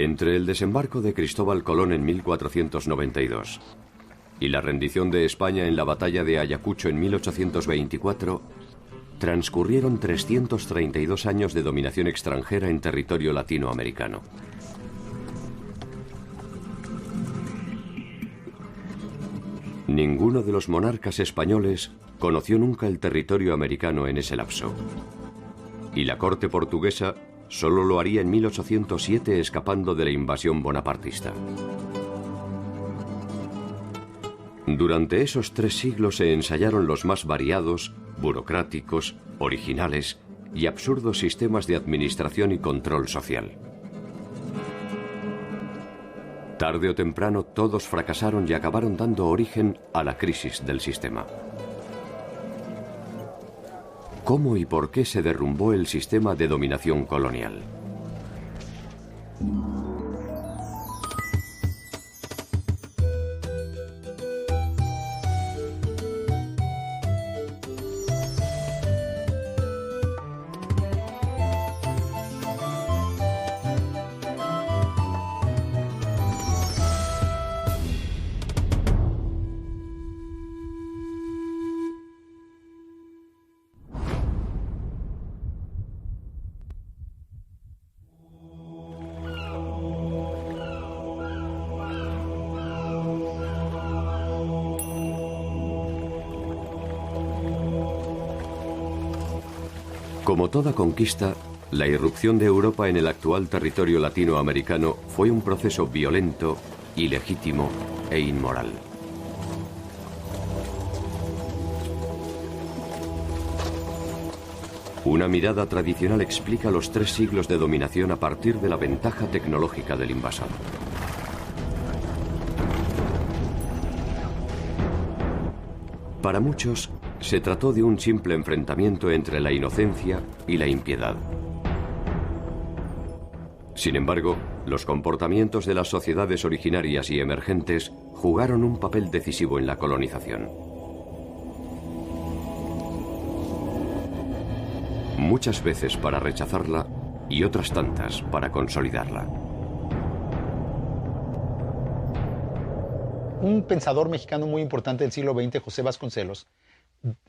Entre el desembarco de Cristóbal Colón en 1492 y la rendición de España en la batalla de Ayacucho en 1824, transcurrieron 332 años de dominación extranjera en territorio latinoamericano. Ninguno de los monarcas españoles conoció nunca el territorio americano en ese lapso. Y la corte portuguesa solo lo haría en 1807 escapando de la invasión bonapartista. Durante esos 3 siglos se ensayaron los más variados, burocráticos, originales y absurdos sistemas de administración y control social. Tarde o temprano todos fracasaron y acabaron dando origen a la crisis del sistema. ¿Cómo y por qué se derrumbó el sistema de dominación colonial? Como toda conquista, la irrupción de Europa en el actual territorio latinoamericano fue un proceso violento, ilegítimo e inmoral. Una mirada tradicional explica los 3 siglos de dominación a partir de la ventaja tecnológica del invasor. Para muchos, se trató de un simple enfrentamiento entre la inocencia y la impiedad. Sin embargo, los comportamientos de las sociedades originarias y emergentes jugaron un papel decisivo en la colonización. Muchas veces para rechazarla y otras tantas para consolidarla. Un pensador mexicano muy importante del siglo XX, José Vasconcelos,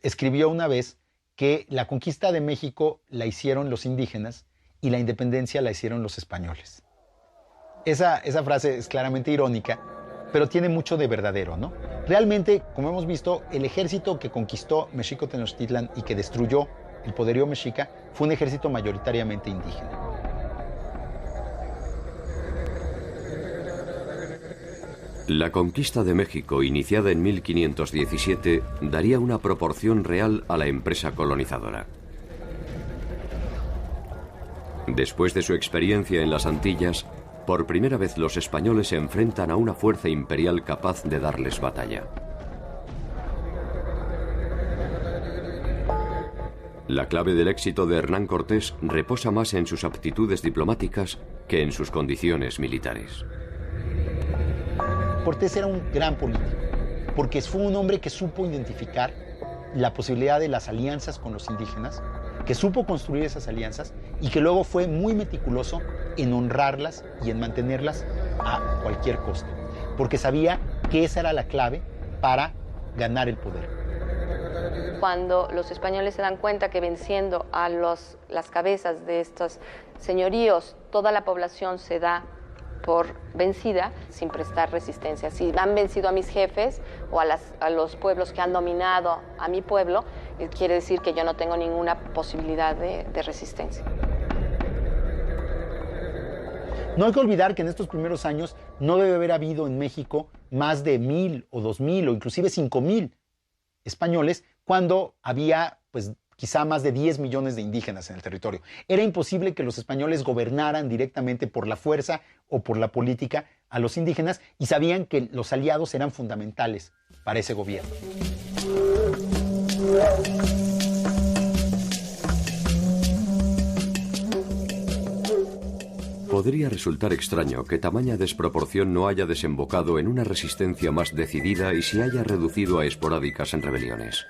escribió una vez que la conquista de México la hicieron los indígenas y la independencia la hicieron los españoles. Esa frase es claramente irónica, pero tiene mucho de verdadero, ¿no? Realmente, como hemos visto, el ejército que conquistó Mexico Tenochtitlan y que destruyó el poderío mexica fue un ejército mayoritariamente indígena. La conquista de México, iniciada en 1517, daría una proporción real a la empresa colonizadora. Después de su experiencia en las Antillas, por primera vez los españoles se enfrentan a una fuerza imperial capaz de darles batalla. La clave del éxito de Hernán Cortés reposa más en sus aptitudes diplomáticas que en sus condiciones militares. Cortés era un gran político, porque fue un hombre que supo identificar la posibilidad de las alianzas con los indígenas, que supo construir esas alianzas y que luego fue muy meticuloso en honrarlas y en mantenerlas a cualquier costo, porque sabía que esa era la clave para ganar el poder. Cuando los españoles se dan cuenta que venciendo a las cabezas de estos señoríos, toda la población se da por vencida sin prestar resistencia. Si han vencido a mis jefes o a los pueblos que han dominado a mi pueblo, quiere decir que yo no tengo ninguna posibilidad de resistencia. No hay que olvidar que en estos primeros años no debe haber habido en México más de 1,000 o 2,000 o inclusive 5,000 españoles cuando había pues quizá más de 10 millones de indígenas en el territorio. Era imposible que los españoles gobernaran directamente por la fuerza o por la política a los indígenas y sabían que los aliados eran fundamentales para ese gobierno. Podría resultar extraño que tamaña desproporción no haya desembocado en una resistencia más decidida y se haya reducido a esporádicas rebeliones.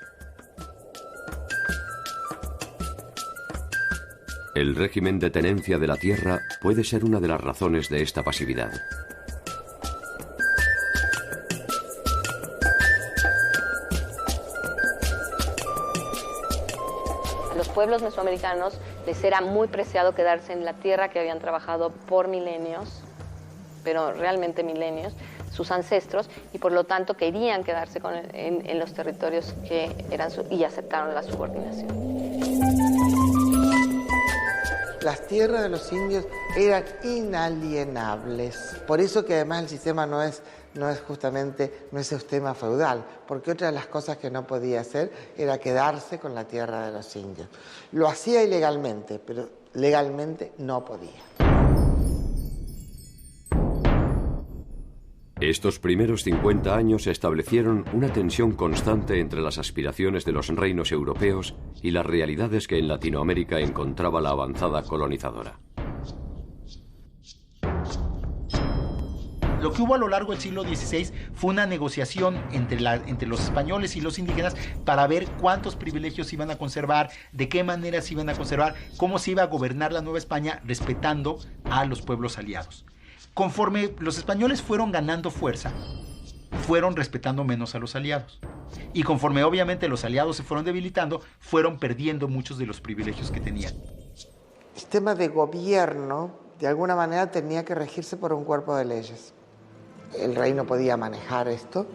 El régimen de tenencia de la tierra puede ser una de las razones de esta pasividad. A los pueblos mesoamericanos les era muy preciado quedarse en la tierra que habían trabajado por milenios, pero realmente milenios, sus ancestros, y por lo tanto querían quedarse en los territorios que eran y aceptaron la subordinación. Las tierras de los indios eran inalienables. Por eso que además el sistema no es un sistema feudal, porque otra de las cosas que no podía hacer era quedarse con la tierra de los indios. Lo hacía ilegalmente, pero legalmente no podía. Estos primeros 50 años establecieron una tensión constante entre las aspiraciones de los reinos europeos y las realidades que en Latinoamérica encontraba la avanzada colonizadora. Lo que hubo a lo largo del siglo XVI fue una negociación entre los españoles y los indígenas para ver cuántos privilegios se iban a conservar, de qué manera se iban a conservar, cómo se iba a gobernar la Nueva España respetando a los pueblos aliados. Conforme los españoles fueron ganando fuerza, fueron respetando menos a los aliados. Y conforme obviamente los aliados se fueron debilitando, fueron perdiendo muchos de los privilegios que tenían. El sistema de gobierno, de alguna manera, tenía que regirse por un cuerpo de leyes. El rey no podía manejar esto,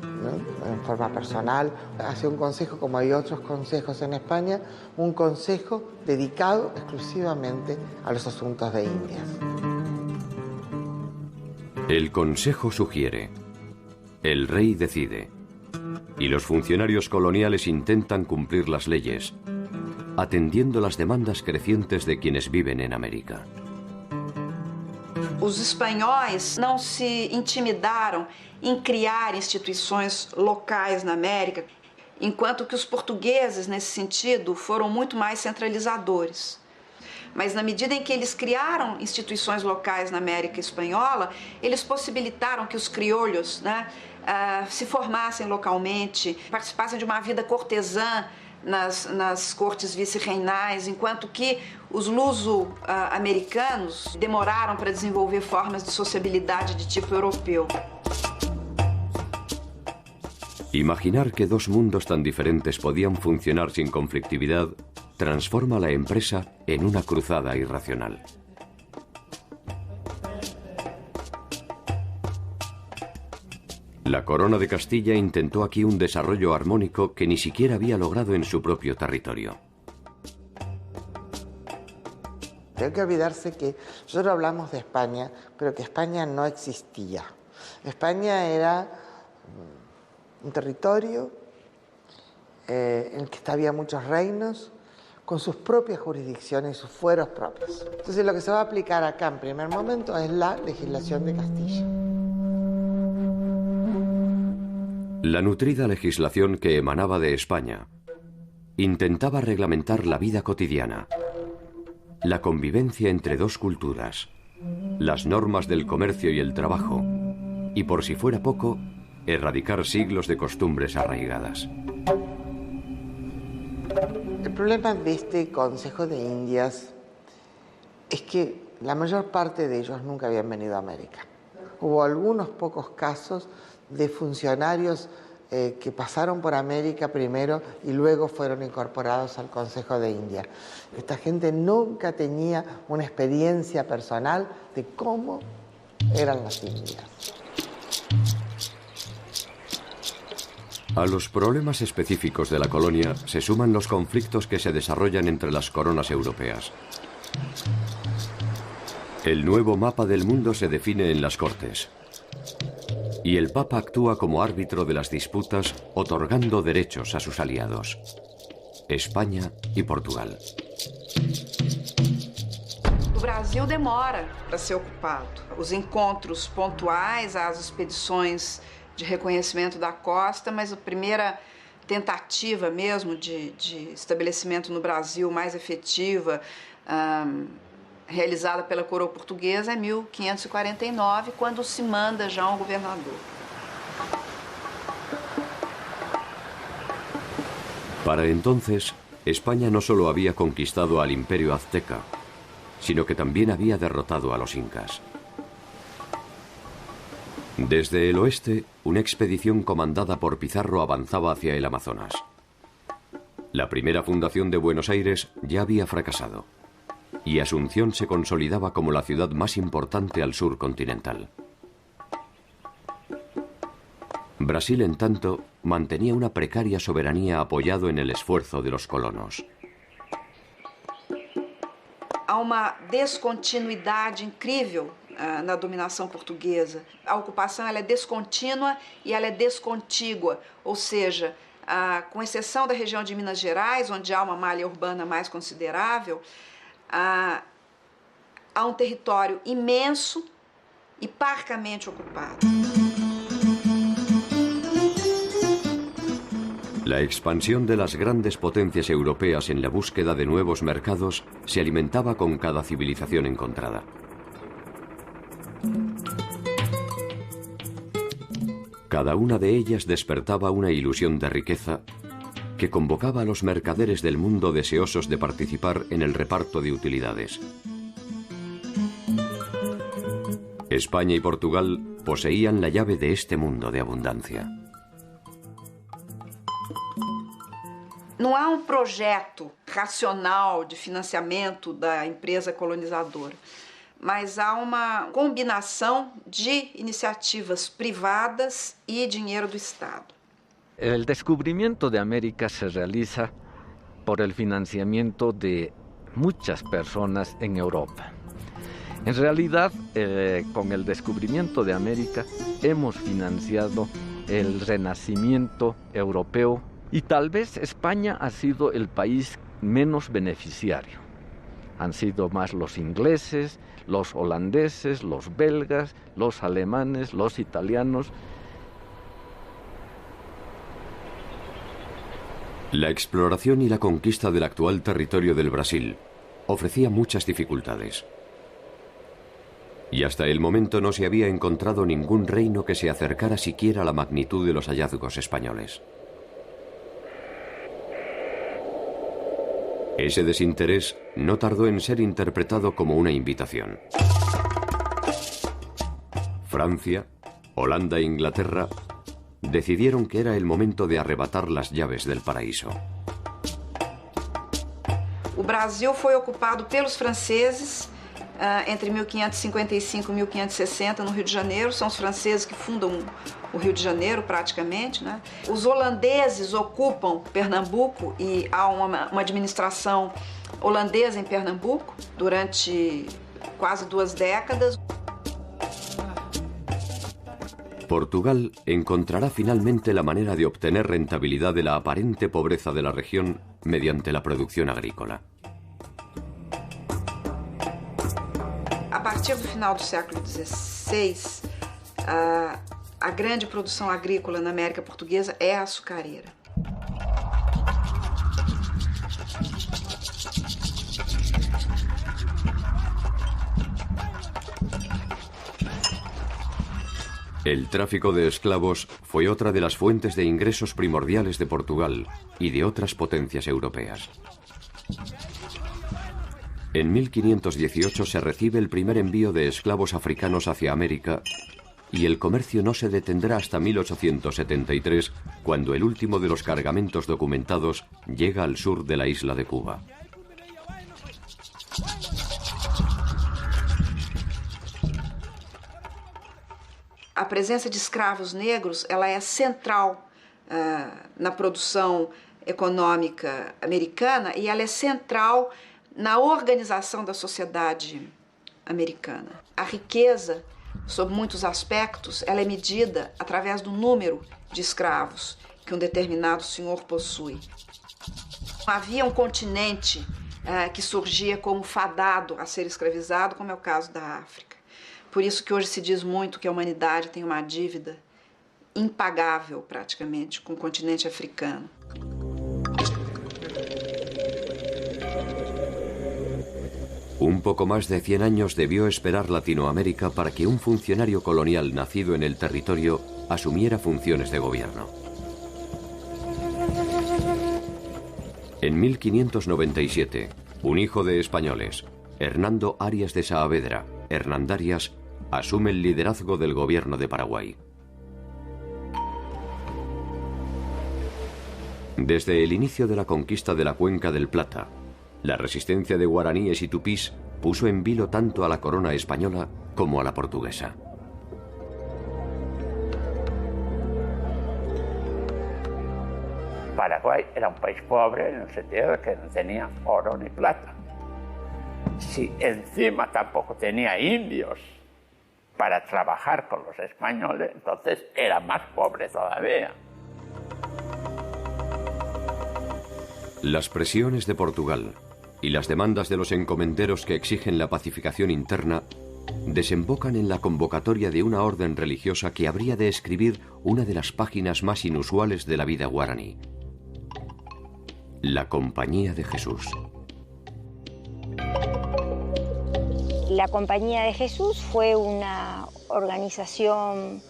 ¿no?, en forma personal. Hacía un consejo, como hay otros consejos en España, un consejo dedicado exclusivamente a los asuntos de Indias. El Consejo sugiere, el rey decide, y los funcionarios coloniales intentan cumplir las leyes, atendiendo las demandas crecientes de quienes viven en América. Os espanhóis não se intimidaram em criar instituições locais na América, enquanto que os portugueses, nesse sentido, foram muito mais centralizadores. Mas na medida em que eles criaram instituições locais na América Espanhola, eles possibilitaram que os criolhos, se formassem localmente, participassem de uma vida cortesã nas cortes vice-reinais, enquanto que os luso-americanos demoraram para desenvolver formas de sociabilidade de tipo europeu. Imaginar que dos mundos tan diferentes podían funcionar sin conflictividad transforma la empresa en una cruzada irracional. La corona de Castilla intentó aquí un desarrollo armónico que ni siquiera había logrado en su propio territorio. No hay que olvidarse que nosotros hablamos de España, pero que España no existía. España era un territorio en el que había muchos reinos, con sus propias jurisdicciones y sus fueros propios. Entonces lo que se va a aplicar acá en primer momento es la legislación de Castilla. La nutrida legislación que emanaba de España intentaba reglamentar la vida cotidiana, la convivencia entre dos culturas, las normas del comercio y el trabajo, y por si fuera poco, erradicar siglos de costumbres arraigadas. El problema de este Consejo de Indias es que la mayor parte de ellos nunca habían venido a América. Hubo algunos pocos casos de funcionarios que pasaron por América primero y luego fueron incorporados al Consejo de Indias. Esta gente nunca tenía una experiencia personal de cómo eran las Indias. A los problemas específicos de la colonia se suman los conflictos que se desarrollan entre las coronas europeas. El nuevo mapa del mundo se define en las Cortes. Y el Papa actúa como árbitro de las disputas, otorgando derechos a sus aliados, España y Portugal. O Brasil demora para ser ocupado. Os encontros pontuais, as expedições de reconhecimento da costa, mas a primeira tentativa mesmo de estabelecimento no Brasil mais efetiva, realizada pela coroa portuguesa, é 1549, quando se manda já um governador. Para entonces, España no solo había conquistado al Imperio azteca, sino que también había derrotado a los incas. Desde el oeste, una expedición comandada por Pizarro avanzaba hacia el Amazonas. La primera fundación de Buenos Aires ya había fracasado, y Asunción se consolidaba como la ciudad más importante al sur continental. Brasil, en tanto, mantenía una precaria soberanía apoyado en el esfuerzo de los colonos. Há uma descontinuidade incrível na dominação portuguesa. A ocupação ela é descontínua e ela é descontígua, ou seja, com exceção da região de Minas Gerais, onde há uma malha urbana mais considerável, há um território imenso e parcamente ocupado. La expansión de las grandes potencias europeas en la búsqueda de nuevos mercados se alimentaba con cada civilización encontrada. Cada una de ellas despertaba una ilusión de riqueza que convocaba a los mercaderes del mundo deseosos de participar en el reparto de utilidades. España y Portugal poseían la llave de este mundo de abundancia. Não há um projeto racional de financiamento da empresa colonizadora, mas há uma combinação de iniciativas privadas e dinheiro do Estado. El descubrimiento de América se realiza por el financiamiento de muchas personas en Europa. En realidad, con el descubrimiento de América hemos financiado el renacimiento europeo y tal vez España ha sido el país menos beneficiario. Han sido más los ingleses, los holandeses, los belgas, los alemanes, los italianos. La exploración y la conquista del actual territorio del Brasil ofrecía muchas dificultades. Y hasta el momento no se había encontrado ningún reino que se acercara siquiera a la magnitud de los hallazgos españoles. Ese desinterés no tardó en ser interpretado como una invitación. Francia, Holanda e Inglaterra decidieron que era el momento de arrebatar las llaves del paraíso. O Brasil foi ocupado pelos franceses entre 1555 e 1560 no Rio de Janeiro. São os franceses que fundam o Rio de Janeiro, praticamente, né? Os holandeses ocupam Pernambuco e há uma administração holandesa em Pernambuco durante quase 2 décadas. Portugal encontrará finalmente la manera de obtener rentabilidad de la aparente pobreza de la región mediante la producción agrícola. A partir do final do século XVI, a grande produção agrícola na América Portuguesa é a açucareira. El tráfico de esclavos fue otra de las fuentes de ingresos primordiales de Portugal y de otras potencias europeas. En 1518 se recibe el primer envío de esclavos africanos hacia América y el comercio no se detendrá hasta 1873, cuando el último de los cargamentos documentados llega al sur de la isla de Cuba. A presença de escravos negros ela é central na produção econômica americana e ela é central na organização da sociedade americana. A riqueza, sob muitos aspectos, ela é medida através do número de escravos que um determinado senhor possui. Havia um continente que surgia como fadado a ser escravizado, como é o caso da África. Por isso que hoje se diz muito que a humanidade tem uma dívida impagável, praticamente, com o continente africano. Un poco más de 100 años debió esperar Latinoamérica para que un funcionario colonial nacido en el territorio asumiera funciones de gobierno. En 1597, un hijo de españoles, Hernando Arias de Saavedra, Hernandarias, asume el liderazgo del gobierno de Paraguay. Desde el inicio de la conquista de la Cuenca del Plata, la resistencia de guaraníes y tupís puso en vilo tanto a la corona española como a la portuguesa. Paraguay era un país pobre en el sentido de que no tenía oro ni plata. Si encima tampoco tenía indios para trabajar con los españoles, entonces era más pobre todavía. Las presiones de Portugal y las demandas de los encomenderos que exigen la pacificación interna desembocan en la convocatoria de una orden religiosa que habría de escribir una de las páginas más inusuales de la vida guaraní: la Compañía de Jesús. La Compañía de Jesús fue una organización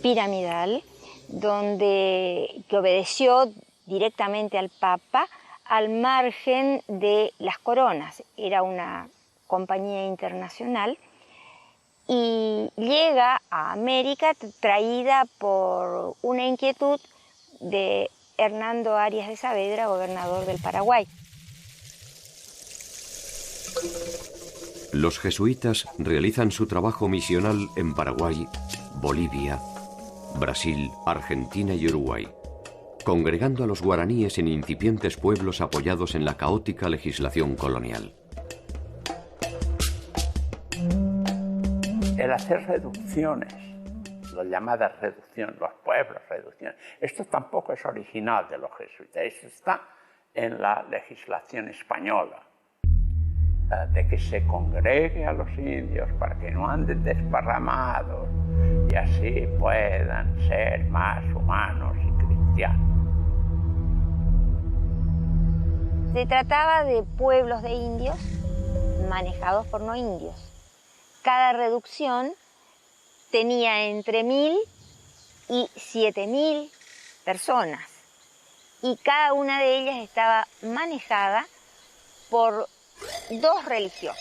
piramidal que obedeció directamente al Papa al margen de las coronas. Era una compañía internacional y llega a América traída por una inquietud de Hernando Arias de Saavedra, gobernador del Paraguay. Los jesuitas realizan su trabajo misional en Paraguay, Bolivia, Brasil, Argentina y Uruguay, congregando a los guaraníes en incipientes pueblos apoyados en la caótica legislación colonial. El hacer reducciones, las llamadas reducciones, los pueblos reducciones, esto tampoco es original de los jesuitas, esto está en la legislación española, de que se congregue a los indios para que no anden desparramados y así puedan ser más humanos y cristianos. Se trataba de pueblos de indios manejados por no indios. Cada reducción tenía entre 1.000 y 7.000 personas y cada una de ellas estaba manejada por 2 religiosos.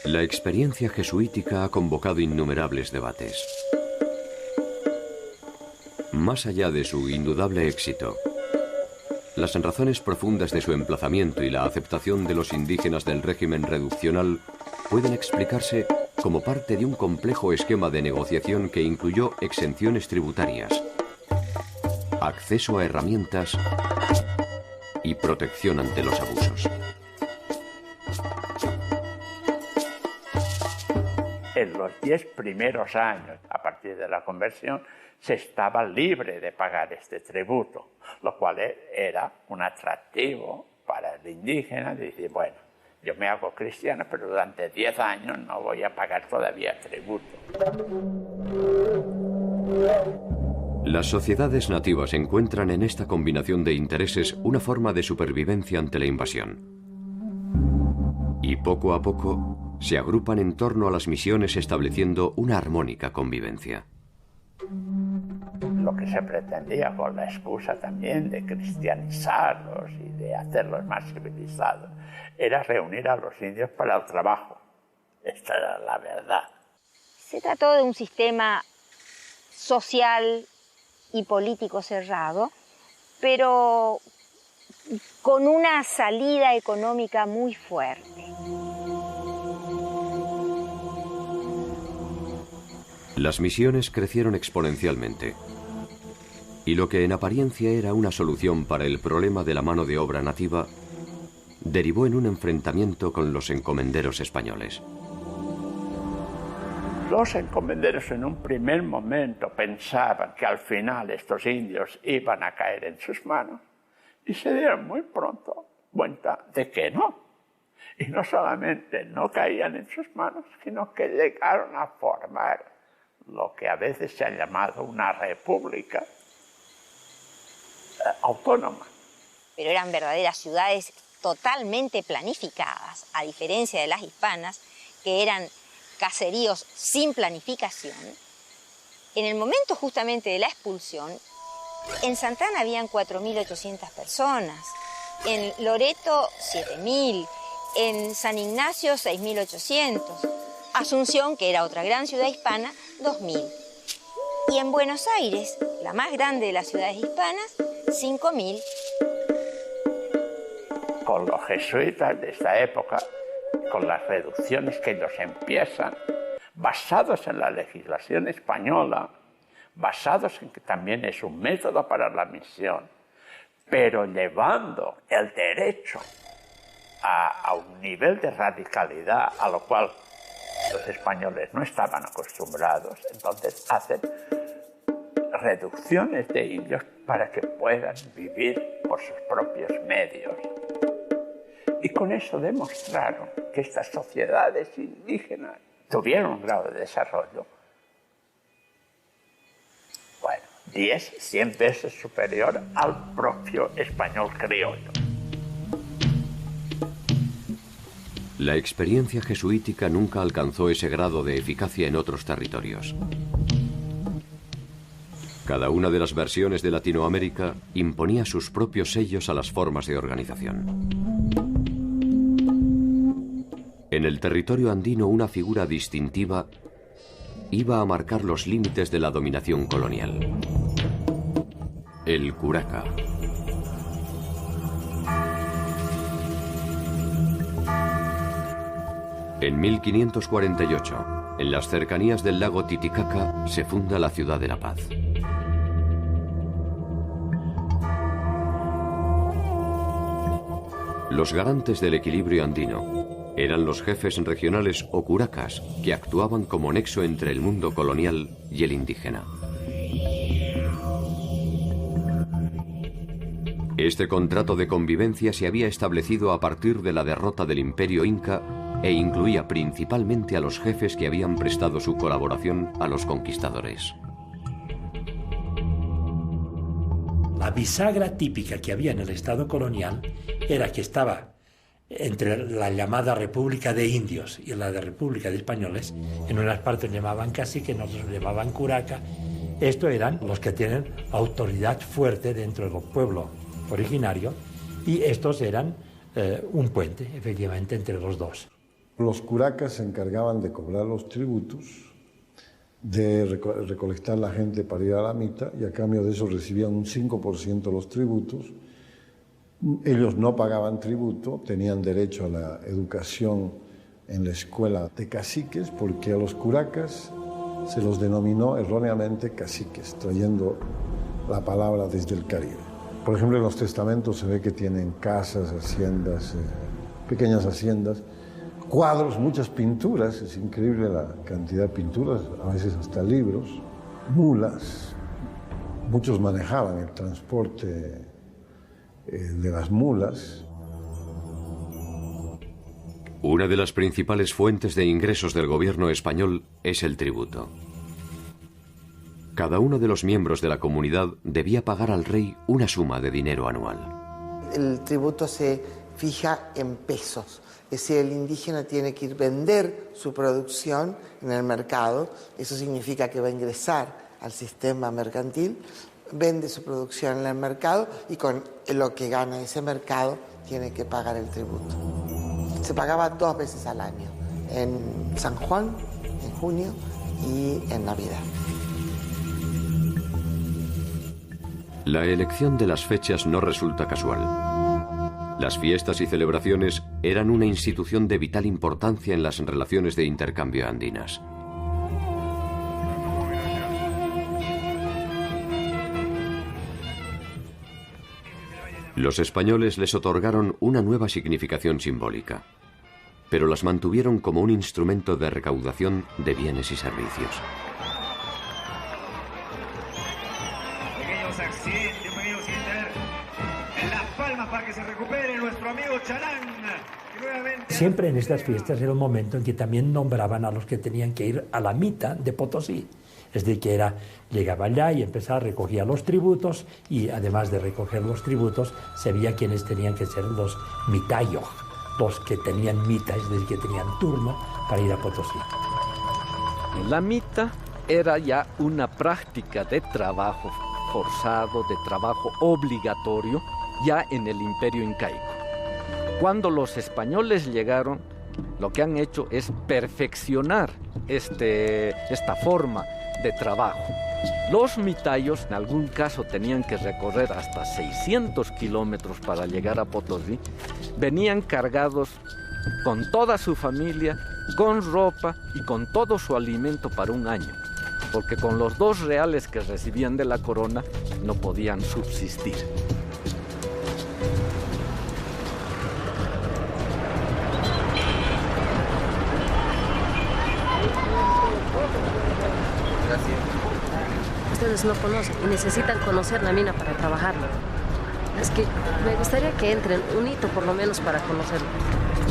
La experiencia jesuítica ha convocado innumerables debates. Más allá de su indudable éxito, las razones profundas de su emplazamiento y la aceptación de los indígenas del régimen reduccional pueden explicarse como parte de un complejo esquema de negociación que incluyó exenciones tributarias, acceso a herramientas y protección ante los abusos. En los 10 primeros años, a partir de la conversión, se estaba libre de pagar este tributo, lo cual era un atractivo para el indígena de decir, bueno, yo me hago cristiano, pero durante 10 años no voy a pagar todavía tributo. Las sociedades nativas encuentran en esta combinación de intereses una forma de supervivencia ante la invasión. Y poco a poco se agrupan en torno a las misiones estableciendo una armónica convivencia. Lo que se pretendía con la excusa también de cristianizarlos y de hacerlos más civilizados era reunir a los indios para el trabajo. Esta era la verdad. Se trató de un sistema social y político cerrado, pero con una salida económica muy fuerte. Las misiones crecieron exponencialmente, y lo que en apariencia era una solución para el problema de la mano de obra nativa, derivó en un enfrentamiento con los encomenderos españoles. Los encomenderos en un primer momento pensaban que al final estos indios iban a caer en sus manos y se dieron muy pronto cuenta de que no. Y no solamente no caían en sus manos, sino que llegaron a formar lo que a veces se ha llamado una república autónoma. Pero eran verdaderas ciudades totalmente planificadas, a diferencia de las hispanas, que eran caseríos sin planificación, en el momento justamente de la expulsión, en Santana habían 4.800 personas, en Loreto 7.000, en San Ignacio 6.800, Asunción, que era otra gran ciudad hispana, 2.000. Y en Buenos Aires, la más grande de las ciudades hispanas, 5.000. Con los jesuitas de esta época, con las reducciones que ellos empiezan, basados en la legislación española, basados en que también es un método para la misión, pero llevando el derecho a un nivel de radicalidad a lo cual los españoles no estaban acostumbrados, entonces hacen reducciones de indios para que puedan vivir por sus propios medios. Y con eso demostraron que estas sociedades indígenas tuvieron un grado de desarrollo, bueno, 10, 100 veces superior al propio español criollo. La experiencia jesuítica nunca alcanzó ese grado de eficacia en otros territorios. Cada una de las versiones de Latinoamérica imponía sus propios sellos a las formas de organización. En el territorio andino, una figura distintiva iba a marcar los límites de la dominación colonial: el curaca. En 1548, en las cercanías del lago Titicaca, se funda la ciudad de La Paz. Los garantes del equilibrio andino eran los jefes regionales o curacas, que actuaban como nexo entre el mundo colonial y el indígena. Este contrato de convivencia se había establecido a partir de la derrota del Imperio Inca e incluía principalmente a los jefes que habían prestado su colaboración a los conquistadores. La bisagra típica que había en el Estado colonial era que estaba entre la llamada República de Indios y la de República de Españoles. En unas partes llamaban cacique, en otras llamaban curaca. Estos eran los que tienen autoridad fuerte dentro del pueblo originario, y estos eran un puente, efectivamente, entre los dos. Los curacas se encargaban de cobrar los tributos, de recolectar la gente para ir a la mita, y a cambio de eso recibían un 5% de los tributos. Ellos no pagaban tributo, tenían derecho a la educación en la escuela de caciques, porque a los curacas se los denominó erróneamente caciques, trayendo la palabra desde el Caribe. Por ejemplo, en los testamentos se ve que tienen casas, haciendas, pequeñas haciendas, cuadros, muchas pinturas, es increíble la cantidad de pinturas, a veces hasta libros, mulas. Muchos manejaban el transporte de las mulas. Una de las principales fuentes de ingresos del gobierno español es el tributo. Cada uno de los miembros de la comunidad debía pagar al rey una suma de dinero anual. El tributo se fija en pesos, es decir, el indígena tiene que ir a vender su producción en el mercado, eso significa que va a ingresar al sistema mercantil, vende su producción en el mercado y con lo que gana ese mercado tiene que pagar el tributo. Se pagaba 2 veces al año, en San Juan, en junio, y en Navidad. La elección de las fechas no resulta casual. Las fiestas y celebraciones eran una institución de vital importancia en las relaciones de intercambio andinas. Los españoles les otorgaron una nueva significación simbólica, pero las mantuvieron como un instrumento de recaudación de bienes y servicios. Siempre en estas fiestas era un momento en que también nombraban a los que tenían que ir a la mita de Potosí. Es decir, que llegaba allá y empezaba, recogía los tributos, y además de recoger los tributos, sabía quiénes tenían que ser los mitayos, los que tenían mita, es decir, que tenían turno para ir a Potosí. En la mitad era ya una práctica de trabajo forzado, de trabajo obligatorio, ya en el Imperio Incaico. Cuando los españoles llegaron, lo que han hecho es perfeccionar esta forma de trabajo. Los mitayos, en algún caso, tenían que recorrer hasta 600 kilómetros para llegar a Potosí. Venían cargados con toda su familia, con ropa y con todo su alimento para un año, porque con los 2 reales que recibían de la corona no podían subsistir. Ustedes no conocen y necesitan conocer la mina para trabajarla. Es que me gustaría que entren un hito por lo menos para conocerlo.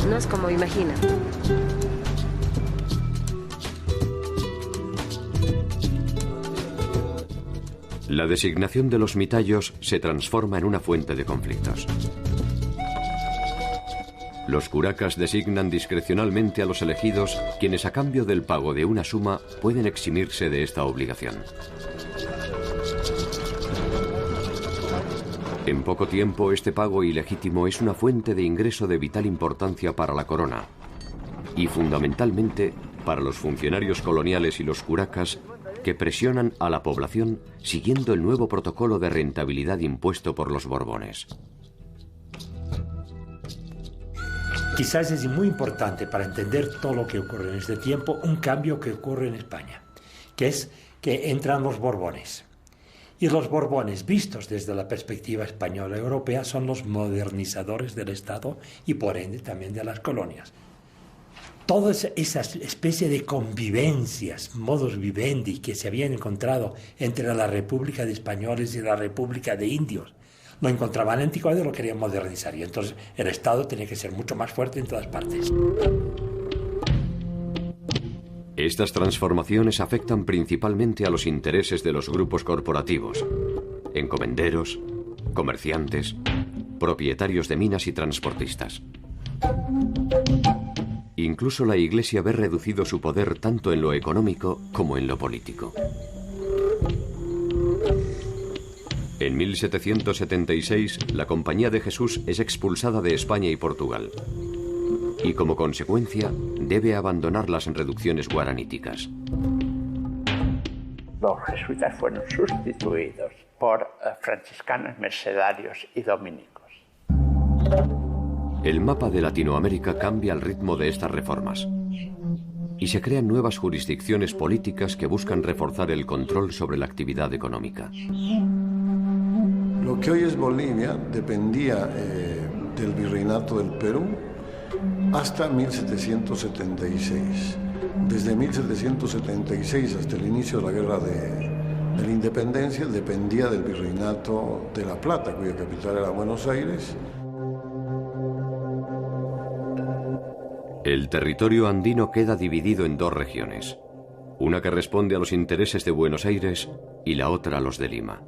No es como imaginan. La designación de los mitayos se transforma en una fuente de conflictos. Los curacas designan discrecionalmente a los elegidos, quienes a cambio del pago de una suma pueden eximirse de esta obligación. En poco tiempo, este pago ilegítimo es una fuente de ingreso de vital importancia para la corona y fundamentalmente para los funcionarios coloniales y los curacas que presionan a la población siguiendo el nuevo protocolo de rentabilidad impuesto por los Borbones. Quizás es muy importante para entender todo lo que ocurre en este tiempo un cambio que ocurre en España, que es que entran los Borbones. Y los Borbones, vistos desde la perspectiva española y europea, son los modernizadores del Estado y por ende también de las colonias. Toda esa especie de convivencias, modus vivendi que se habían encontrado entre la República de Españoles y la República de Indios, lo encontraban anticuado y lo querían modernizar. Y entonces el Estado tenía que ser mucho más fuerte en todas partes. Estas transformaciones afectan principalmente a los intereses de los grupos corporativos, encomenderos, comerciantes, propietarios de minas y transportistas. Incluso la Iglesia ve reducido su poder tanto en lo económico como en lo político. En 1776, la Compañía de Jesús es expulsada de España y Portugal. Y como consecuencia, debe abandonar las reducciones guaraníticas. Los jesuitas fueron sustituidos por franciscanos, mercedarios y dominicos. El mapa de Latinoamérica cambia al ritmo de estas reformas. Y se crean nuevas jurisdicciones políticas que buscan reforzar el control sobre la actividad económica. Lo que hoy es Bolivia dependía del Virreinato del Perú hasta 1776. Desde 1776 hasta el inicio de la Guerra de la Independencia dependía del Virreinato de La Plata, cuya capital era Buenos Aires. El territorio andino queda dividido en 2 regiones, una que responde a los intereses de Buenos Aires y la otra a los de Lima.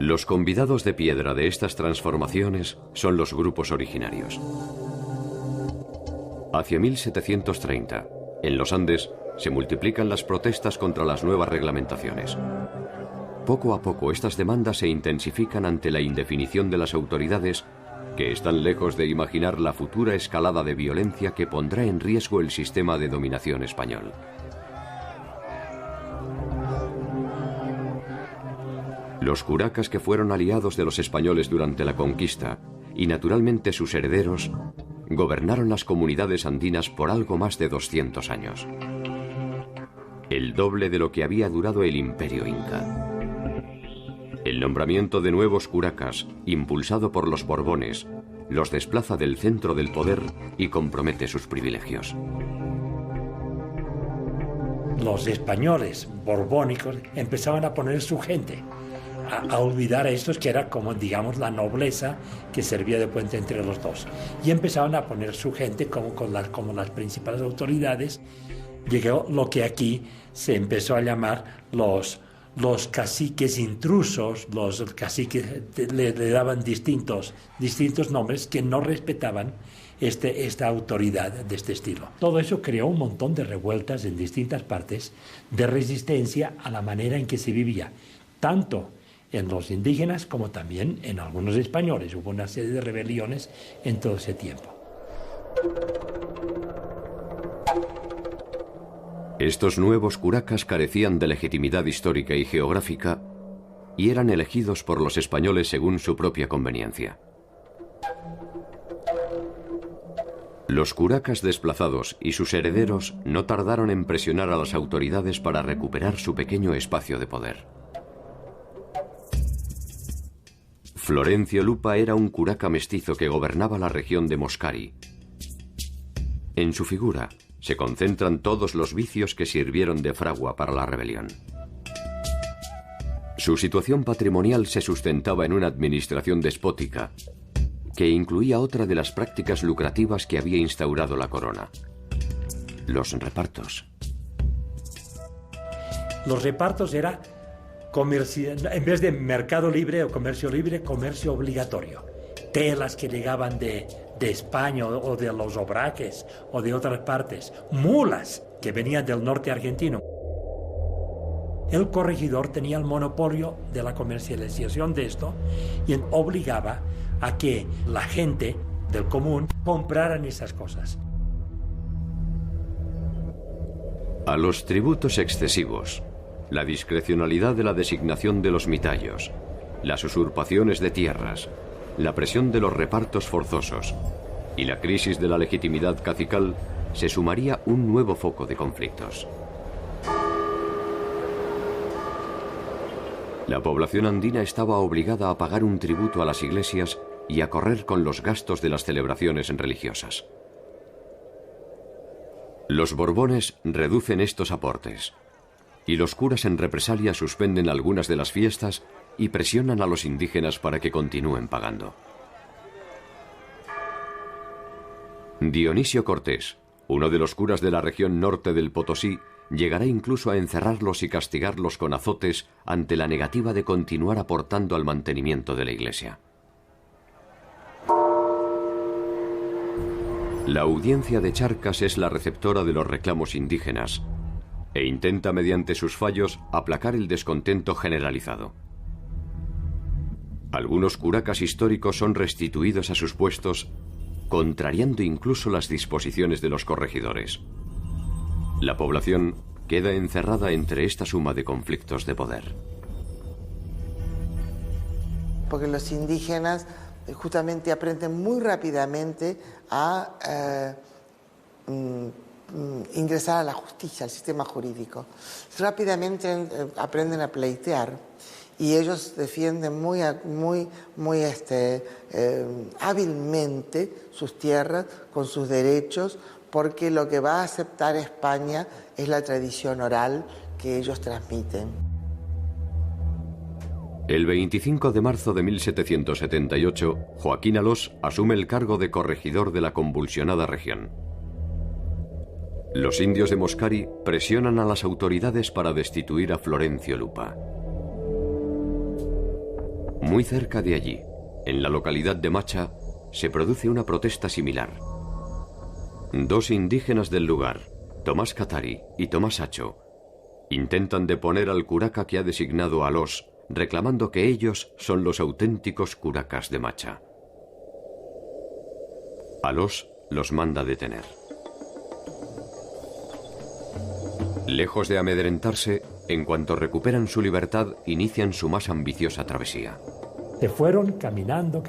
Los convidados de piedra de estas transformaciones son los grupos originarios. Hacia 1730, en los Andes, se multiplican las protestas contra las nuevas reglamentaciones. Poco a poco estas demandas se intensifican ante la indefinición de las autoridades, que están lejos de imaginar la futura escalada de violencia que pondrá en riesgo el sistema de dominación español. Los curacas, que fueron aliados de los españoles durante la conquista, y naturalmente sus herederos, gobernaron las comunidades andinas por algo más de 200 años. El doble de lo que había durado el Imperio Inca. El nombramiento de nuevos curacas, impulsado por los Borbones, los desplaza del centro del poder y compromete sus privilegios. Los españoles borbónicos empezaban a poner su gente, a olvidar a estos que era como, digamos, la nobleza que servía de puente entre los dos. Y empezaban a poner su gente como las principales autoridades. Llegó lo que aquí se empezó a llamar los caciques intrusos. Los caciques le daban distintos nombres que no respetaban esta autoridad de este estilo. Todo eso creó un montón de revueltas en distintas partes de resistencia a la manera en que se vivía, tanto en los indígenas como también en algunos españoles. Hubo una serie de rebeliones en todo ese tiempo. Estos nuevos curacas carecían de legitimidad histórica y geográfica y eran elegidos por los españoles según su propia conveniencia. Los curacas desplazados y sus herederos no tardaron en presionar a las autoridades para recuperar su pequeño espacio de poder. Florencio Lupa era un curaca mestizo que gobernaba la región de Moscari. En su figura se concentran todos los vicios que sirvieron de fragua para la rebelión. Su situación patrimonial se sustentaba en una administración despótica que incluía otra de las prácticas lucrativas que había instaurado la corona: los repartos. Los repartos era en vez de mercado libre o comercio libre, comercio obligatorio. Telas que llegaban de España o de los Obraques o de otras partes, mulas que venían del norte argentino. El corregidor tenía el monopolio de la comercialización de esto y obligaba a que la gente del común compraran esas cosas. A los tributos excesivos, la discrecionalidad de la designación de los mitallos, las usurpaciones de tierras, la presión de los repartos forzosos y la crisis de la legitimidad cacical, se sumaría un nuevo foco de conflictos. La población andina estaba obligada a pagar un tributo a las iglesias y a correr con los gastos de las celebraciones religiosas. Los Borbones reducen estos aportes, y los curas en represalia suspenden algunas de las fiestas y presionan a los indígenas para que continúen pagando. Dionisio Cortés, uno de los curas de la región norte del Potosí, llegará incluso a encerrarlos y castigarlos con azotes ante la negativa de continuar aportando al mantenimiento de la iglesia. La audiencia de Charcas es la receptora de los reclamos indígenas e intenta mediante sus fallos aplacar el descontento generalizado. Algunos curacas históricos son restituidos a sus puestos, contrariando incluso las disposiciones de los corregidores. La población queda encerrada entre esta suma de conflictos de poder. Porque los indígenas justamente aprenden muy rápidamente a ingresar a la justicia, al sistema jurídico. Rápidamente aprenden a pleitear y ellos defienden muy hábilmente sus tierras con sus derechos, porque lo que va a aceptar España es la tradición oral que ellos transmiten. El 25 de marzo de 1778, Joaquín Alós asume el cargo de corregidor de la convulsionada región. Los indios de Moscari presionan a las autoridades para destituir a Florencio Lupa. Muy cerca de allí, en la localidad de Macha, se produce una protesta similar. Dos indígenas del lugar, Tomás Catari y Tomás Hacho, intentan deponer al curaca que ha designado a Alós, reclamando que ellos son los auténticos curacas de Macha. Alós los manda detener. Lejos de amedrentarse, en cuanto recuperan su libertad, inician su más ambiciosa travesía. Se fueron caminando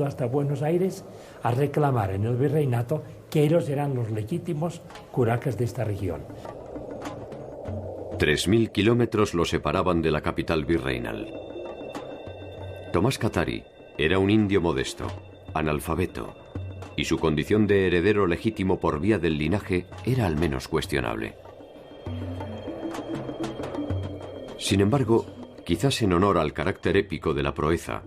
hasta Buenos Aires a reclamar en el virreinato que ellos eran los legítimos curacas de esta región. 3000 kilómetros los separaban de la capital virreinal. Tomás Catari era un indio modesto, analfabeto, y su condición de heredero legítimo por vía del linaje era al menos cuestionable. Sin embargo, quizás en honor al carácter épico de la proeza,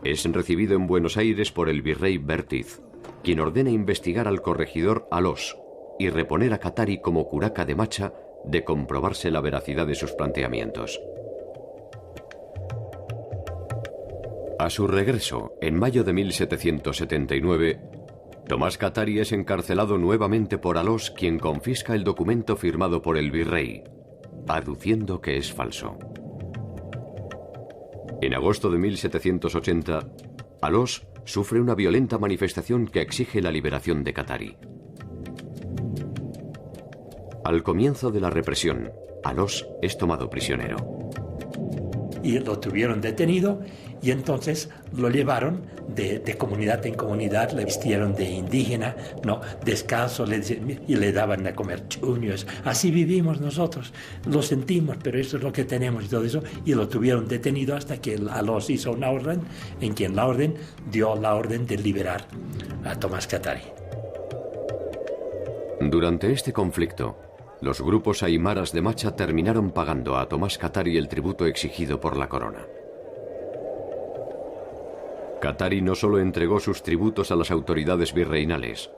es recibido en Buenos Aires por el virrey Bertiz, quien ordena investigar al corregidor Alós y reponer a Catari como curaca de Macha de comprobarse la veracidad de sus planteamientos. A su regreso, en mayo de 1779, Tomás Katari es encarcelado nuevamente por Alós, quien confisca el documento firmado por el virrey, aduciendo que es falso. En agosto de 1780, Alós sufre una violenta manifestación que exige la liberación de Katari. Al comienzo de la represión, Alós es tomado prisionero. Y lo tuvieron detenido y entonces lo llevaron de comunidad en comunidad, le vistieron de indígena, ¿no? Descalzo, y le daban a comer chuños. Así vivimos nosotros, lo sentimos, pero eso es lo que tenemos y todo eso. Y lo tuvieron detenido hasta que Alós hizo una orden, en quien la orden dio la orden de liberar a Tomás Katari. Durante este conflicto, los grupos aymaras de Macha terminaron pagando a Tomás Katari el tributo exigido por la corona. Katari no solo entregó sus tributos a las autoridades virreinales,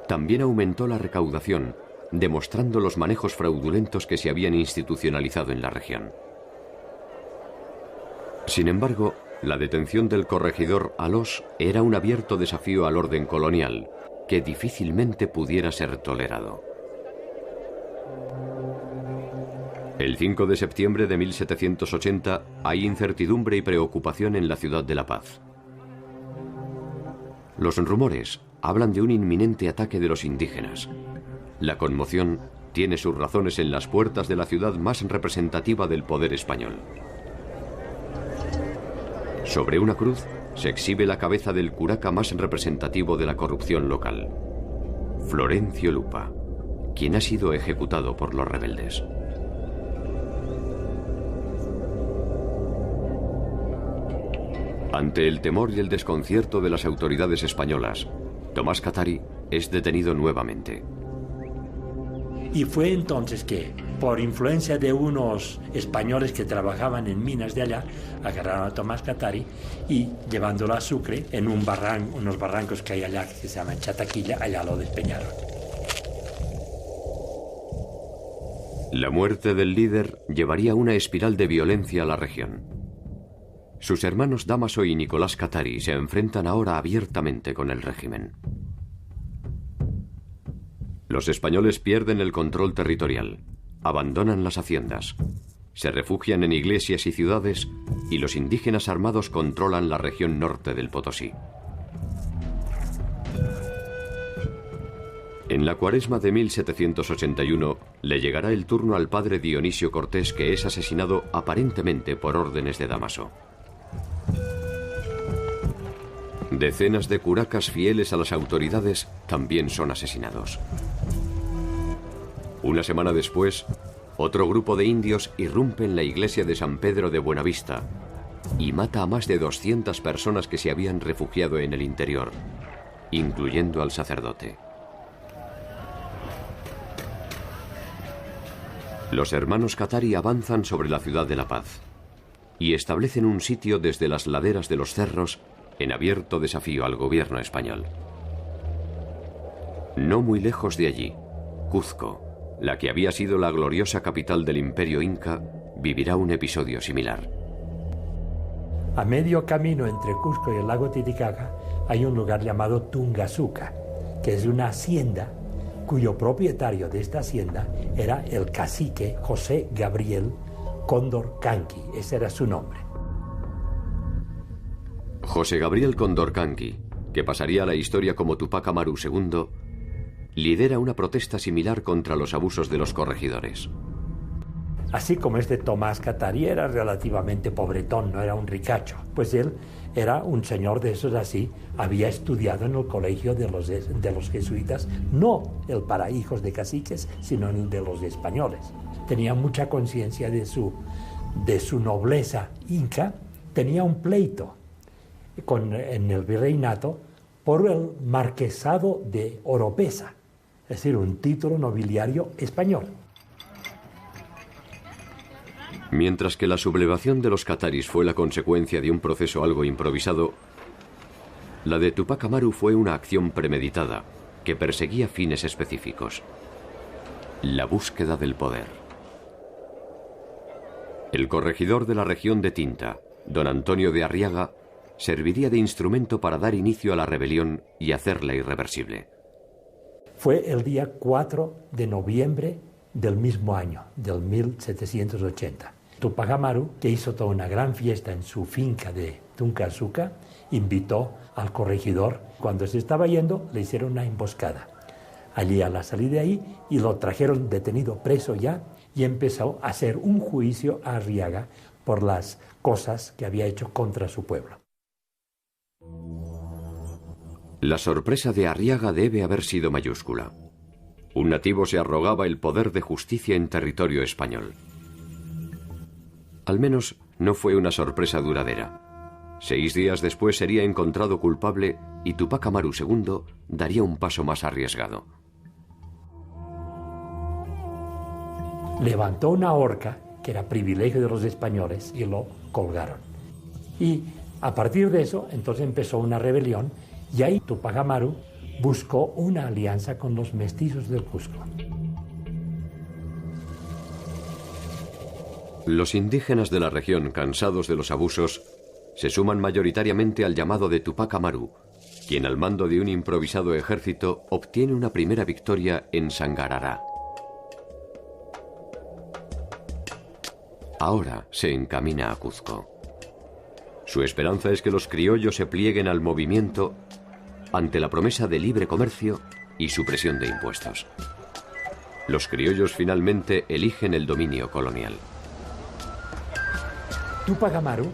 también aumentó la recaudación, demostrando los manejos fraudulentos que se habían institucionalizado en la región. Sin embargo, la detención del corregidor Alós era un abierto desafío al orden colonial, que difícilmente pudiera ser tolerado. El 5 de septiembre de 1780 hay incertidumbre y preocupación en la ciudad de La Paz. Los rumores hablan de un inminente ataque de los indígenas. La conmoción tiene sus razones en las puertas de la ciudad más representativa del poder español. Sobre una cruz se exhibe la cabeza del curaca más representativo de la corrupción local, Florencio Lupa, quien ha sido ejecutado por los rebeldes. Ante el temor y el desconcierto de las autoridades españolas, Tomás Katari es detenido nuevamente. Y fue entonces que, por influencia de unos españoles que trabajaban en minas de allá, agarraron a Tomás Katari y, llevándolo a Sucre, en unos barrancos que hay allá que se llaman Chataquilla, allá lo despeñaron. La muerte del líder llevaría una espiral de violencia a la región. Sus hermanos Dámaso y Nicolás Katari se enfrentan ahora abiertamente con el régimen. Los españoles pierden el control territorial, abandonan las haciendas, se refugian en iglesias y ciudades y los indígenas armados controlan la región norte del Potosí. En la Cuaresma de 1781 le llegará el turno al padre Dionisio Cortés, que es asesinado aparentemente por órdenes de Dámaso. Decenas de curacas fieles a las autoridades también son asesinados. Una semana después, otro grupo de indios irrumpe en la iglesia de San Pedro de Buenavista y mata a más de 200 personas que se habían refugiado en el interior, incluyendo al sacerdote. Los hermanos Katari avanzan sobre la ciudad de La Paz y establecen un sitio desde las laderas de los cerros en abierto desafío al gobierno español. No muy lejos de allí, Cuzco, la que había sido la gloriosa capital del Imperio Inca, vivirá un episodio similar. A medio camino entre Cusco y el lago Titicaca hay un lugar llamado Tungazuca, que es una hacienda cuyo propietario de esta hacienda era el cacique José Gabriel Condorcanqui, ese era su nombre. José Gabriel Condorcanqui, que pasaría a la historia como Tupac Amaru II, lidera una protesta similar contra los abusos de los corregidores. Así como este Tomás Katari era relativamente pobretón, no era un ricacho, pues él era un señor de esos así, había estudiado en el colegio de los jesuitas, no el para hijos de caciques, sino el de los españoles. Tenía mucha conciencia de su nobleza inca, tenía un pleito en el virreinato por el marquesado de Oropesa, es decir, un título nobiliario español. Mientras que la sublevación de los cataris fue la consecuencia de un proceso algo improvisado, la de Tupac Amaru fue una acción premeditada que perseguía fines específicos: la búsqueda del poder. El corregidor de la región de Tinta, don Antonio de Arriaga, serviría de instrumento para dar inicio a la rebelión y hacerla irreversible. Fue el día 4 de noviembre del mismo año, del 1780. Tupac Amaru, que hizo toda una gran fiesta en su finca de Tunca-Suca, invitó al corregidor. Cuando se estaba yendo, le hicieron una emboscada allí a la salida de ahí y lo trajeron detenido, preso ya, y empezó a hacer un juicio a Arriaga por las cosas que había hecho contra su pueblo. La sorpresa de Arriaga debe haber sido mayúscula. Un nativo se arrogaba el poder de justicia en territorio español. Al menos no fue una sorpresa duradera. 6 días después sería encontrado culpable y Tupac Amaru II daría un paso más arriesgado. Levantó una horca, que era privilegio de los españoles, y lo colgaron. Y a partir de eso, entonces empezó una rebelión, y ahí Tupac Amaru buscó una alianza con los mestizos del Cusco. Los indígenas de la región, cansados de los abusos, se suman mayoritariamente al llamado de Tupac Amaru, quien al mando de un improvisado ejército obtiene una primera victoria en Sangarará. Ahora se encamina a Cuzco. Su esperanza es que los criollos se plieguen al movimiento ante la promesa de libre comercio y supresión de impuestos. Los criollos finalmente eligen el dominio colonial. Tupac Amaru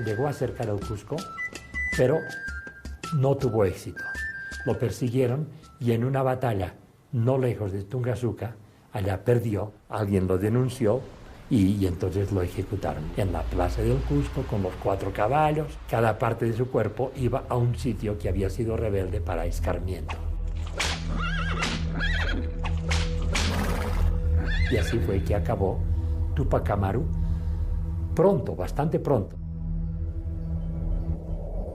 llegó a cercar el Cusco, pero no tuvo éxito. Lo persiguieron y en una batalla no lejos de Tunga-Suca, allá perdió, alguien lo denunció y entonces lo ejecutaron en la plaza del Cusco con los 4 caballos. Cada parte de su cuerpo iba a un sitio que había sido rebelde para escarmiento. Y así fue que acabó Tupac Amaru pronto, bastante pronto.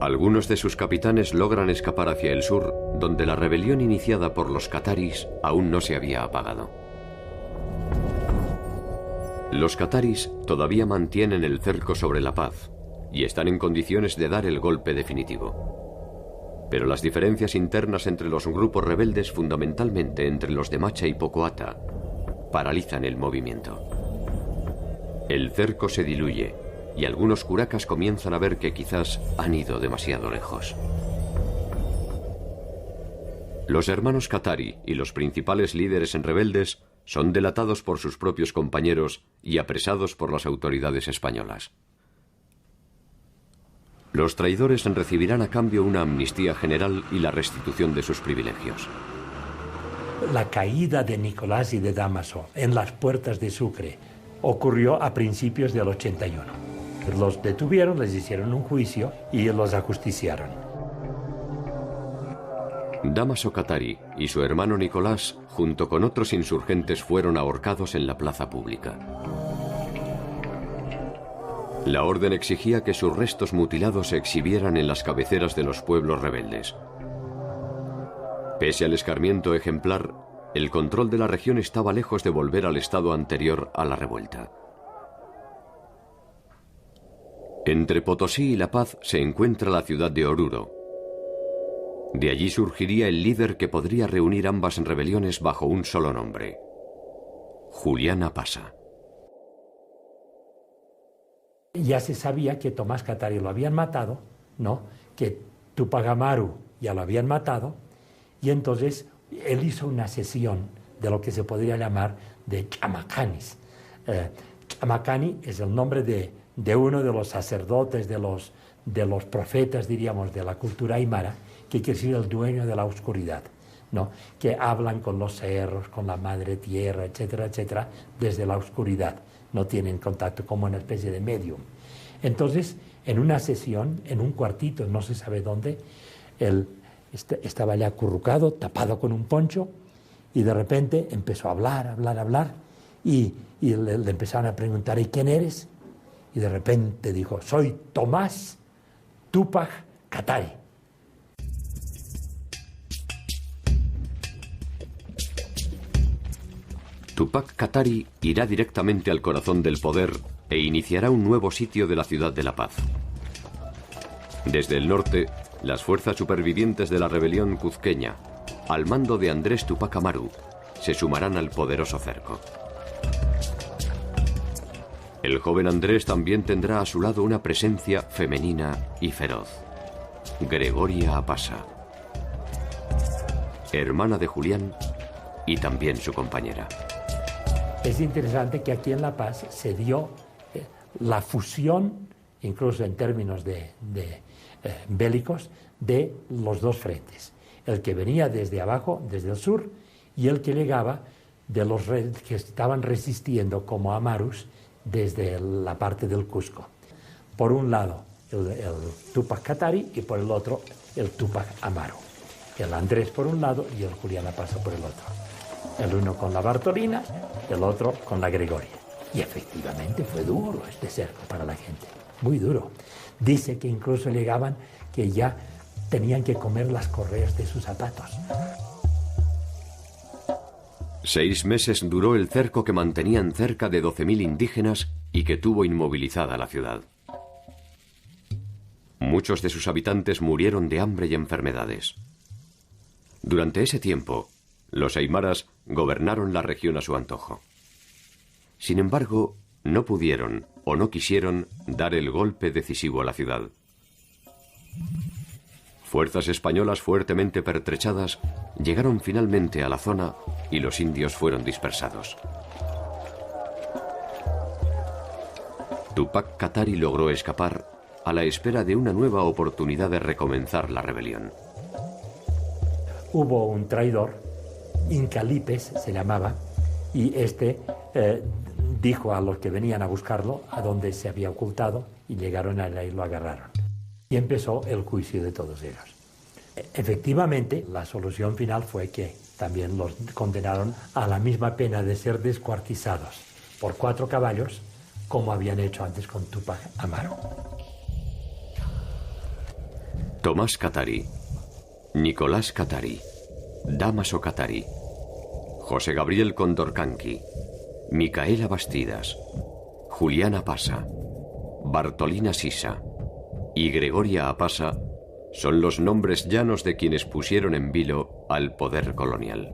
Algunos de sus capitanes logran escapar hacia el sur, donde la rebelión iniciada por los cataris aún no se había apagado. Los cataris todavía mantienen el cerco sobre La Paz y están en condiciones de dar el golpe definitivo. Pero las diferencias internas entre los grupos rebeldes, fundamentalmente entre los de Macha y Pocoata, paralizan el movimiento. El cerco se diluye y algunos curacas comienzan a ver que quizás han ido demasiado lejos. Los hermanos Katari y los principales líderes rebeldes son delatados por sus propios compañeros y apresados por las autoridades españolas. Los traidores recibirán a cambio una amnistía general y la restitución de sus privilegios. La caída de Nicolás y de Dámaso en las puertas de Sucre ocurrió a principios del 81. Los detuvieron, les hicieron un juicio y los ajusticiaron. Dámaso Katari y su hermano Nicolás, junto con otros insurgentes, fueron ahorcados en la plaza pública. La orden exigía que sus restos mutilados se exhibieran en las cabeceras de los pueblos rebeldes. Pese al escarmiento ejemplar, el control de la región estaba lejos de volver al estado anterior a la revuelta. Entre Potosí y La Paz se encuentra la ciudad de Oruro. De allí surgiría el líder que podría reunir ambas rebeliones bajo un solo nombre: Julián Apasa. Ya se sabía que Tomás Katari lo habían matado, ¿no? Que Tupac Amaru ya lo habían matado, y entonces él hizo una sesión de lo que se podría llamar de chamacanis. Chamacani es el nombre de uno de los sacerdotes, de los profetas, diríamos, de la cultura aymara, que quiere decir el dueño de la oscuridad, ¿no? Que hablan con los cerros, con la madre tierra, etcétera, etcétera, desde la oscuridad. No tienen contacto, como una especie de medium. Entonces, en una sesión, en un cuartito, no se sabe dónde, él estaba ya acurrucado, tapado con un poncho, y de repente empezó a hablar, y le empezaron a preguntar: ¿y quién eres? Y de repente dijo: soy Tomás Tupac Katari. Tupac Katari irá directamente al corazón del poder e iniciará un nuevo sitio de la ciudad de La Paz. Desde el norte, las fuerzas supervivientes de la rebelión cuzqueña, al mando de Andrés Tupac Amaru, se sumarán al poderoso cerco. El joven Andrés también tendrá a su lado una presencia femenina y feroz: Gregoria Apasa, hermana de Julián y también su compañera. Es interesante que aquí en La Paz se dio la fusión, incluso en términos bélicos, de los dos frentes. El que venía desde abajo, desde el sur, y el que llegaba de los que estaban resistiendo como Amarus desde la parte del Cusco. Por un lado el Tupac Katari y por el otro el Tupac Amaru. El Andrés por un lado y el Julián Apasa por el otro. El uno con la Bartolina, el otro con la Gregoria. Y efectivamente fue duro este cerco para la gente, muy duro. Dice que incluso llegaban que ya tenían que comer las correas de sus zapatos. 6 meses duró el cerco que mantenían cerca de 12.000 indígenas y que tuvo inmovilizada la ciudad. Muchos de sus habitantes murieron de hambre y enfermedades. Durante ese tiempo, los aymaras gobernaron la región a su antojo. Sin embargo, no pudieron o no quisieron dar el golpe decisivo a la ciudad. Fuerzas españolas fuertemente pertrechadas llegaron finalmente a la zona y los indios fueron dispersados. Tupac Katari logró escapar a la espera de una nueva oportunidad de recomenzar la rebelión. Hubo un traidor, Incalipes se llamaba, y dijo a los que venían a buscarlo a dónde se había ocultado y llegaron allá y lo agarraron. Y empezó el juicio de todos ellos. Efectivamente, la solución final fue que también los condenaron a la misma pena de ser descuartizados por 4 caballos, como habían hecho antes con Tupac Amaru. Tomás Katari, Nicolás Katari, Damaso Katari, José Gabriel Condorcanqui, Micaela Bastidas, Julián Apasa, Bartolina Sisa y Gregoria Apasa son los nombres llanos de quienes pusieron en vilo al poder colonial.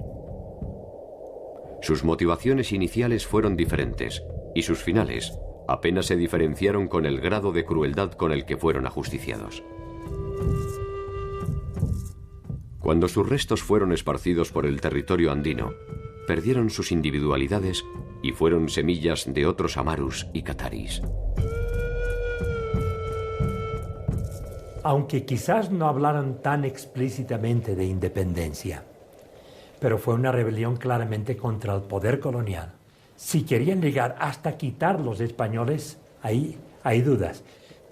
Sus motivaciones iniciales fueron diferentes y sus finales apenas se diferenciaron con el grado de crueldad con el que fueron ajusticiados. Cuando sus restos fueron esparcidos por el territorio andino, perdieron sus individualidades y fueron semillas de otros Amarus y Kataris. Aunque quizás no hablaran tan explícitamente de independencia, pero fue una rebelión claramente contra el poder colonial. Si querían llegar hasta quitar los españoles, ahí hay dudas,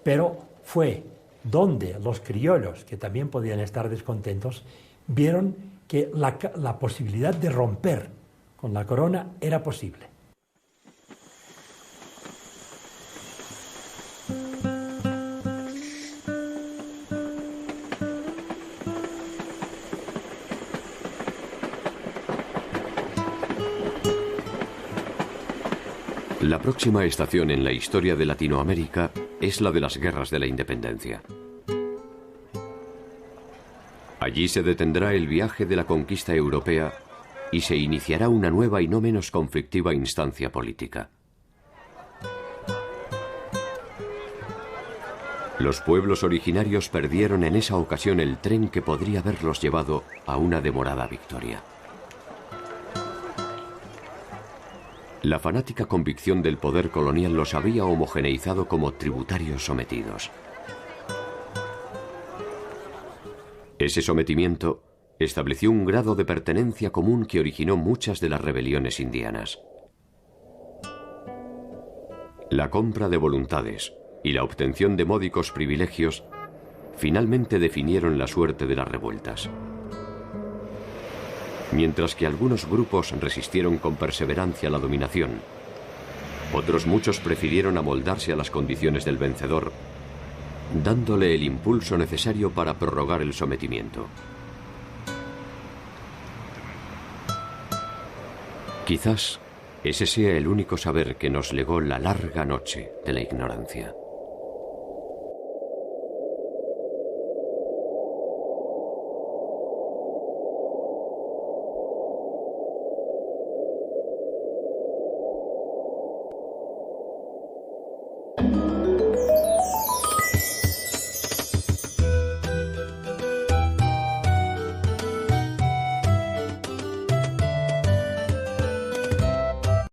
pero fue donde los criollos, que también podían estar descontentos, vieron que la posibilidad de romper con la corona era posible. La próxima estación en la historia de Latinoamérica es la de las guerras de la independencia. Allí se detendrá el viaje de la conquista europea y se iniciará una nueva y no menos conflictiva instancia política. Los pueblos originarios perdieron en esa ocasión el tren que podría haberlos llevado a una demorada victoria. La fanática convicción del poder colonial los había homogeneizado como tributarios sometidos. Ese sometimiento estableció un grado de pertenencia común que originó muchas de las rebeliones indianas. La compra de voluntades y la obtención de módicos privilegios finalmente definieron la suerte de las revueltas. Mientras que algunos grupos resistieron con perseverancia la dominación, otros muchos prefirieron amoldarse a las condiciones del vencedor, dándole el impulso necesario para prorrogar el sometimiento. Quizás ese sea el único saber que nos legó la larga noche de la ignorancia.